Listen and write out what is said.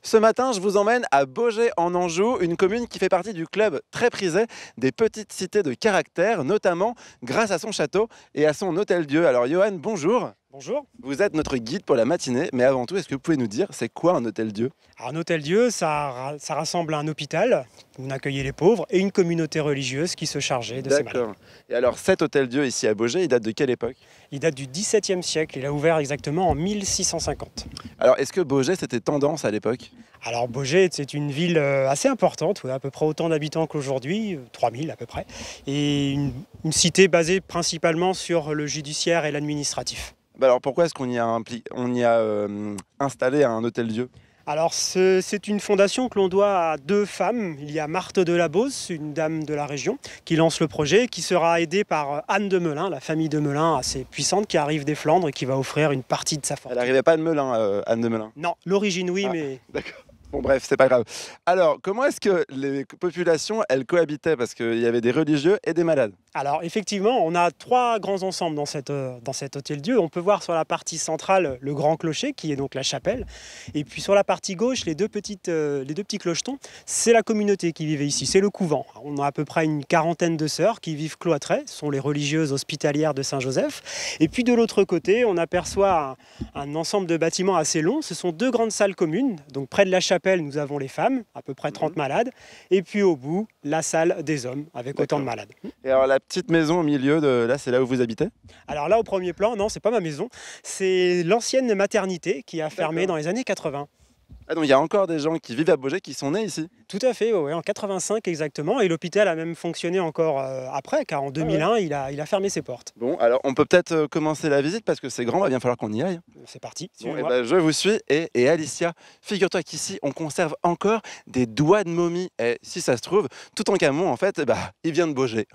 Ce matin, je vous emmène à Baugé en Anjou, une commune qui fait partie du club très prisé des petites cités de caractère, notamment grâce à son château et à son hôtel-dieu. Alors Johan, bonjour. Bonjour. Vous êtes notre guide pour la matinée, mais avant tout, est-ce que vous pouvez nous dire c'est quoi un hôtel-dieu? Alors, un hôtel-Dieu, ça rassemble un hôpital où on accueillait les pauvres et une communauté religieuse qui se chargeait de ces malades. D'accord. Et alors cet hôtel-dieu ici à Baugé, il date de quelle époque? Il date du XVIIe siècle, il a ouvert exactement en 1650. Alors est-ce que Baugé c'était tendance à l'époque? Alors Baugé, c'est une ville assez importante, à peu près autant d'habitants qu'aujourd'hui, 3000 à peu près, et une cité basée principalement sur le judiciaire et l'administratif. Bah alors pourquoi est-ce qu'on y a, installé un hôtel-dieu? Alors c'est une fondation que l'on doit à deux femmes. Il y a Marthe de la Beauce, une dame de la région, qui lance le projet, qui sera aidée par Anne de Melun, la famille de Melun assez puissante, qui arrive des Flandres et qui va offrir une partie de sa Elle fortune. n'arrivait pas de Melun, Anne de Melun. Non, l'origine oui, Ah, mais d'accord. Bon bref, c'est pas grave. Alors, comment est-ce que les populations, elles cohabitaient? Parce qu'il y avait des religieux et des malades. alors effectivement, on a trois grands ensembles dans cet hôtel-Dieu. On peut voir sur la partie centrale le grand clocher, qui est donc la chapelle. Et puis sur la partie gauche, les deux petits clochetons, c'est la communauté qui vivait ici, c'est le couvent. On a à peu près une quarantaine de sœurs qui vivent cloîtrées, ce sont les religieuses hospitalières de Saint-Joseph. Et puis de l'autre côté, on aperçoit un ensemble de bâtiments assez long. Ce sont deux grandes salles communes. Donc près de la chapelle, nous avons les femmes, à peu près 30 malades. Et puis au bout, la salle des hommes, avec autant de malades. Et alors, la petite maison au milieu, là, c'est là où vous habitez? Alors là, au premier plan, non, c'est pas ma maison. C'est l'ancienne maternité qui a fermé D'accord. dans les années 80. Ah, donc il y a encore des gens qui vivent à Baugé qui sont nés ici? Tout à fait, ouais, en 85 exactement. Et l'hôpital a même fonctionné encore après, car en 2001, il a fermé ses portes. Bon, alors on peut peut-être commencer la visite parce que c'est grand, il va bien falloir qu'on y aille. C'est parti, Bon, suivez-moi. ben, je vous suis. Et Alicia, figure-toi qu'ici, on conserve encore des doigts de momie. Et si ça se trouve, Toutankhamon, en fait, il vient de Baugé.